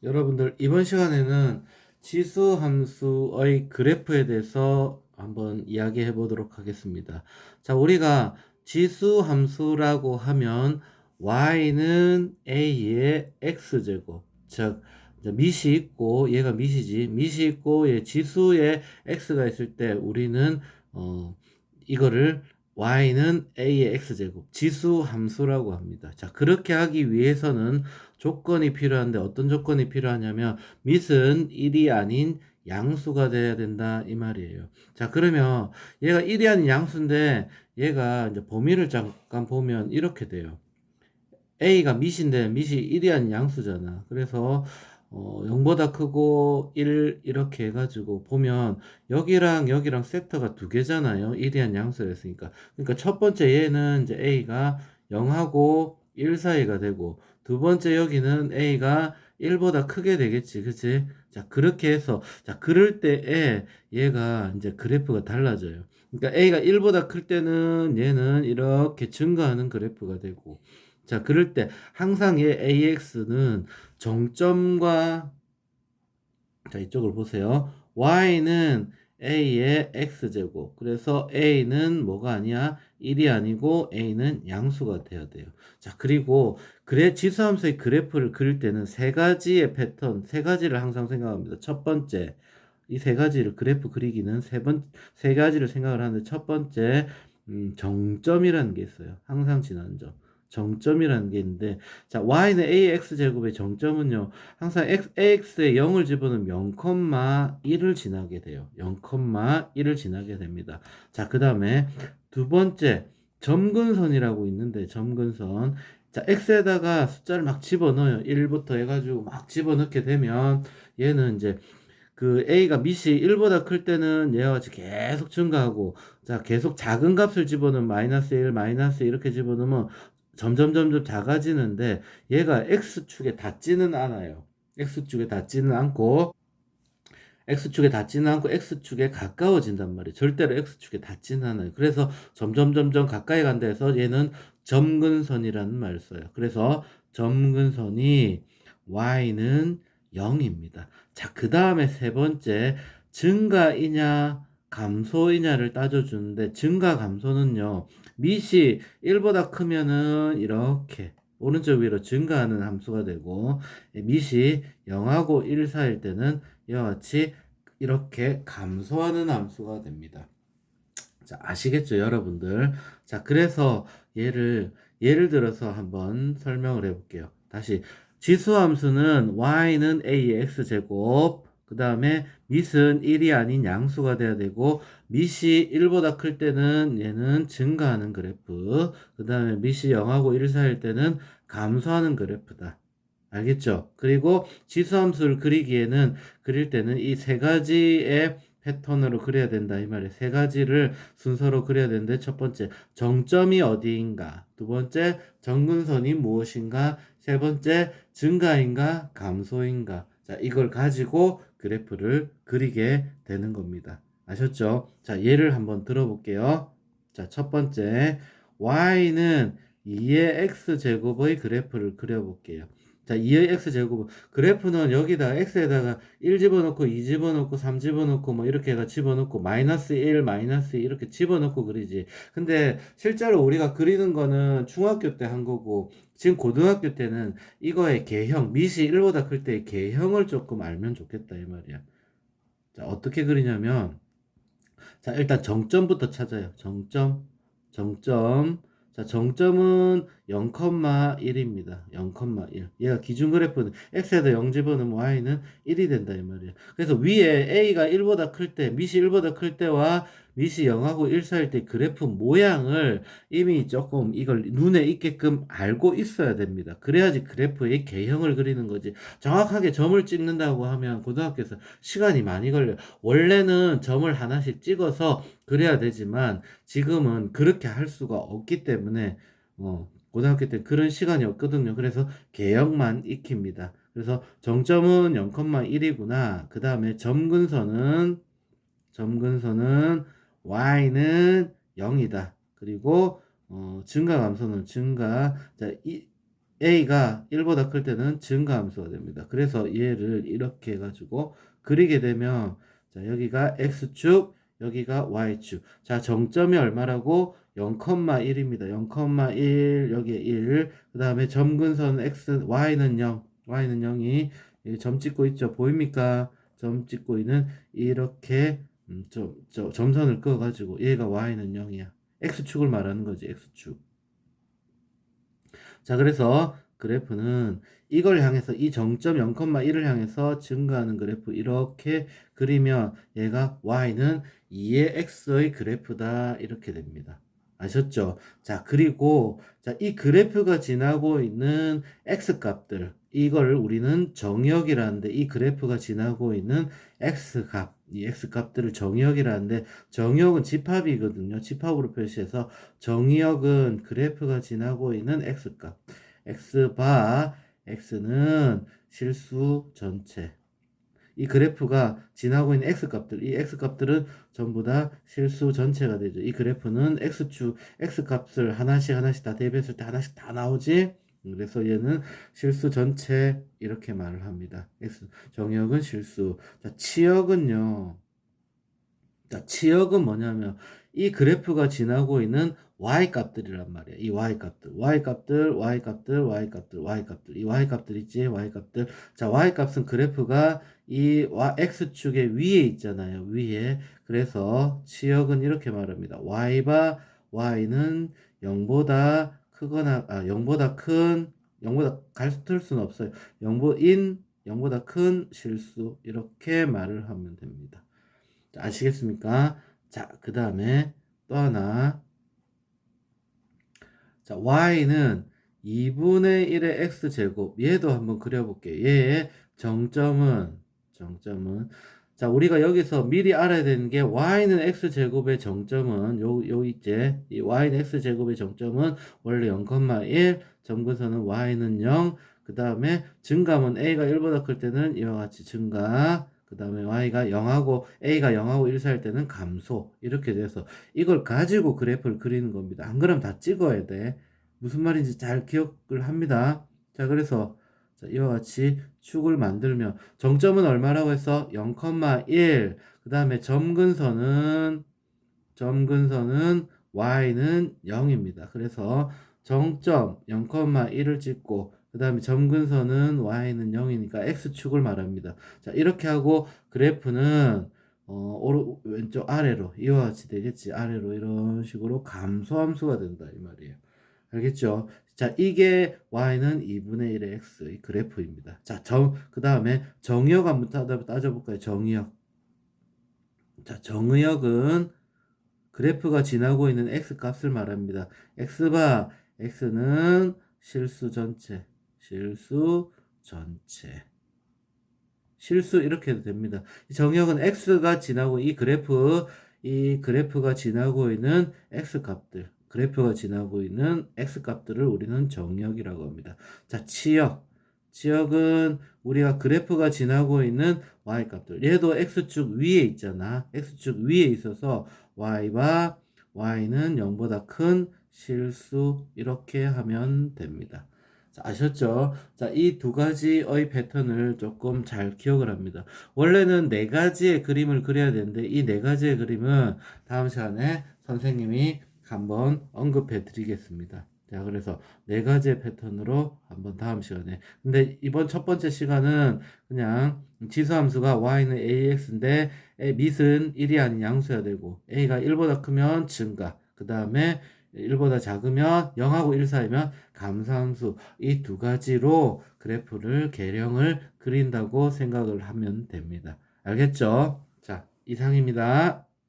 여러분들 이번 시간에는 지수 함수의 그래프에 대해서 한번 이야기해 보도록 하겠습니다. 자, 우리가 지수 함수라고 하면 y는 a의 x제곱, 즉 이제 밑이 있고 얘가 밑이지, 밑이 있고 얘 지수에 x가 있을 때 우리는 이거를 y는 a의 x제곱 지수 함수라고 합니다. 자, 그렇게 하기 위해서는 조건이 필요한데 어떤 조건이 필요하냐면 밑은 1이 아닌 양수가 돼야 된다 이 말이에요. 자, 그러면 얘가 1이 아닌 양수인데 얘가 이제 범위를 잠깐 보면 이렇게 돼요. a가 밑인데 밑이 1이 아닌 양수잖아. 그래서 0보다 크고 1 이렇게 해가지고 보면 여기랑 여기랑 섹터가 두 개잖아요. 1이 아닌 양수였으니까. 그러니까 첫 번째 얘는 이제 a가 0하고 1 사이가 되고 두 번째 여기는 a가 1보다 크게 되겠지. 그치? 자, 그렇게 해서 자, 그럴 때에 얘가 이제 그래프가 달라져요. 그러니까 a가 1보다 클 때는 얘는 이렇게 증가하는 그래프가 되고 자, 그럴 때 항상 얘 AX는 정점과 자, 이쪽을 보세요. Y는 A의 X제곱. 그래서 A는 뭐가 아니야? 1이 아니고 A는 양수가 돼야 돼요. 자, 그리고 지수함수의 그래프를 그릴 때는 세 가지의 패턴, 세 가지를 항상 생각합니다. 첫 번째, 이 세 가지를 그래프 그리기는 세 가지를 생각을 하는데 첫 번째, 정점이라는 게 있어요. 항상 지나는 점. 정점이라는 게 있는데, 자, y는 ax 제곱의 정점은요, 항상 ax에 0을 집어넣으면 0,1을 지나게 돼요. 0,1을 지나게 됩니다. 자, 그 다음에 두 번째, 점근선이라고 있는데, 점근선. 자, x에다가 숫자를 막 집어넣어요. 1부터 해가지고 막 집어넣게 되면, 얘는 이제 그 A가 밑이 1보다 클 때는 얘와 같이 계속 증가하고, 자, 계속 작은 값을 집어넣으면 마이너스 1, 마이너스 이렇게 집어넣으면 점점 작아지는데, 얘가 X축에 닿지는 않아요. X축에 닿지는 않고, X축에 닿지는 않고 X축에 가까워진단 말이에요. 절대로 X축에 닿지는 않아요. 그래서 점점 가까이 간다 해서 얘는 점근선이라는 말을 써요. 그래서 점근선이 Y는 0입니다. 자, 그 다음에 세 번째, 증가이냐, 감소이냐를 따져주는데, 증가, 감소는요, 밑이 1보다 크면은 이렇게 오른쪽 위로 증가하는 함수가 되고, 밑이 0하고 1 사이일 때는 이와 같이 이렇게 감소하는 함수가 됩니다. 자, 아시겠죠, 여러분들? 자, 그래서 예를 들어서 한번 설명을 해볼게요. 다시 지수함수는 y는 a의 x제곱, 그 다음에 밑은 1이 아닌 양수가 돼야 되고, 밑이 1보다 클 때는 얘는 증가하는 그래프, 그 다음에 밑이 0하고 1 사이일 때는 감소하는 그래프다. 알겠죠? 그리고 지수함수를 그릴 때는 이 세 가지의 패턴으로 그려야 된다 이 말이에요. 세 가지를 순서로 그려야 되는데 첫 번째 정점이 어디인가, 두 번째 정근선이 무엇인가, 세 번째 증가인가 감소인가. 자, 이걸 가지고 그래프를 그리게 되는 겁니다. 아셨죠? 자, 예를 한번 들어볼게요. 자, 첫 번째 y는 2의 x제곱의 그래프를 그려볼게요. 자, 2의 x제곱. 그래프는 여기다가 x에다가 1 집어넣고 2 집어넣고 3 집어넣고 뭐 이렇게 해가 집어넣고 마이너스 1, 마이너스 2 이렇게 집어넣고 그리지. 근데 실제로 우리가 그리는 거는 중학교 때 한 거고 지금 고등학교 때는 이거의 개형, 밑이 1보다 클 때의 개형을 조금 알면 좋겠다 이 말이야. 자, 어떻게 그리냐면 자, 일단 정점부터 찾아요. 정점. 자, 정점은 0,1입니다. 0,1. 얘가 기준 그래프는 x에다 0 집어넣으면 y는 1이 된다 이 말이에요. 그래서 위에 a가 1보다 클 때, 밑이 1보다 클 때와 밑이 0하고 1 사이일 때 그래프 모양을 이미 조금 이걸 눈에 익게끔 알고 있어야 됩니다. 그래야지 그래프의 개형을 그리는 거지. 정확하게 점을 찍는다고 하면 고등학교에서 시간이 많이 걸려요. 원래는 점을 하나씩 찍어서 그래야 되지만 지금은 그렇게 할 수가 없기 때문에 고등학교 때 그런 시간이 없거든요. 그래서 개형만 익힙니다. 그래서 정점은 0,1이구나. 그 다음에 점근선은 y는 0이다. 그리고 증가 감소는 증가. 자, a가 1보다 클 때는 증가함수가 됩니다. 그래서 얘를 이렇게 해가지고 그리게 되면 자 여기가 x축 여기가 y축. 자 정점이 얼마라고? 0,1입니다. 0,1 여기에 1. 그 다음에 점근선 x y는 0 y는 0이 점 찍고 있죠. 보입니까? 점 찍고 있는 이렇게 점선을 그어가지고 얘가 y는 0이야. x축을 말하는 거지. x축. 자, 그래서 그래프는 이걸 향해서 이 정점 0,1을 향해서 증가하는 그래프 이렇게 그리면 얘가 y는 2의 x의 그래프다 이렇게 됩니다. 아셨죠? 자, 그리고 자, 이 그래프가 지나고 있는 x 값들 이걸 우리는 정역이라는데 이 그래프가 지나고 있는 x 값, 이 x 값들을 정역이라는데 정역은 집합이거든요. 집합으로 표시해서 정역은 그래프가 지나고 있는 x값. x바 x는 실수 전체. 이 그래프가 지나고 있는 x값들, 이 x값들은 전부 다 실수 전체가 되죠. 이 그래프는 x축, x값을 하나씩 다 대비했을 때 하나씩 다 나오지? 그래서 얘는 실수 전체 이렇게 말을 합니다. 정역은 실수. 자, 치역은요. 자, 치역은 뭐냐면 이 그래프가 지나고 있는 y 값들이란 말이야. 이 y 값들, y 값들, y 값들, y 값들, y 값들, 이 y 값들 있지, y 값들. 자, y 값은 그래프가 이 x축의 위에 있잖아요. 위에. 그래서 치역은 이렇게 말합니다. y바 y는 0보다 크거나 0보다 큰 0보다 같을 수는 없어요. 0보다 큰 실수 이렇게 말을 하면 됩니다. 자, 아시겠습니까? 자, 그 다음에 또 하나. 자, y는 2분의 1의 x제곱. 얘도 한번 그려볼게요. 얘의 정점은, 자, 우리가 여기서 미리 알아야 되는 게 y는 x제곱의 정점은, 요 있지? 이 y는 x제곱의 정점은 원래 0,1, 점근선은 y는 0, 그 다음에 증가면 a가 1보다 클 때는 이와 같이 증가, 그 다음에 y가 0하고 a가 0하고 1 사이일 때는 감소 이렇게 돼서 이걸 가지고 그래프를 그리는 겁니다. 안 그러면 다 찍어야 돼. 무슨 말인지 잘 기억을 합니다. 자, 그래서 자, 이와 같이 축을 만들면 정점은 얼마라고 해서 0,1. 그 다음에 점근선은 y는 0입니다. 그래서 정점 0,1을 찍고 그 다음에 점근선은 y는 0이니까 x축을 말합니다. 자, 이렇게 하고 그래프는 왼쪽 아래로 이와 같이 되겠지. 아래로 이런 식으로 감소함수가 된다 이 말이에요. 알겠죠? 자, 이게 y는 2분의 1의 x 이 그래프입니다. 자, 그 다음에 정의역 한번 따져볼까요? 정의역. 자, 정의역은 그래프가 지나고 있는 x 값을 말합니다. x바 x는 실수 전체 실수 이렇게 해도 됩니다. 정역은 x가 지나고 이 그래프가 지나고 있는 x 값들 그래프가 지나고 있는 x 값들을 우리는 정역이라고 합니다. 자, 치역은 우리가 그래프가 지나고 있는 y 값들 얘도 x축 위에 있잖아. x축 위에 있어서 y바 y는 0보다 큰 실수 이렇게 하면 됩니다. 자, 아셨죠? 자, 이 두 가지의 패턴을 조금 잘 기억을 합니다. 원래는 네 가지의 그림을 그려야 되는데 이 네 가지의 그림은 다음 시간에 선생님이 한번 언급해 드리겠습니다. 자, 그래서 네 가지의 패턴으로 한번 다음 시간에. 근데 이번 첫 번째 시간은 그냥 지수함수가 y는 ax인데 밑은 1이 아닌 양수여야 되고 a가 1보다 크면 증가. 그 다음에 1보다 작으면 0하고 1 사이면 감소함수 이 두 가지로 그래프를 계령을 그린다고 생각을 하면 됩니다. 알겠죠? 자, 이상입니다.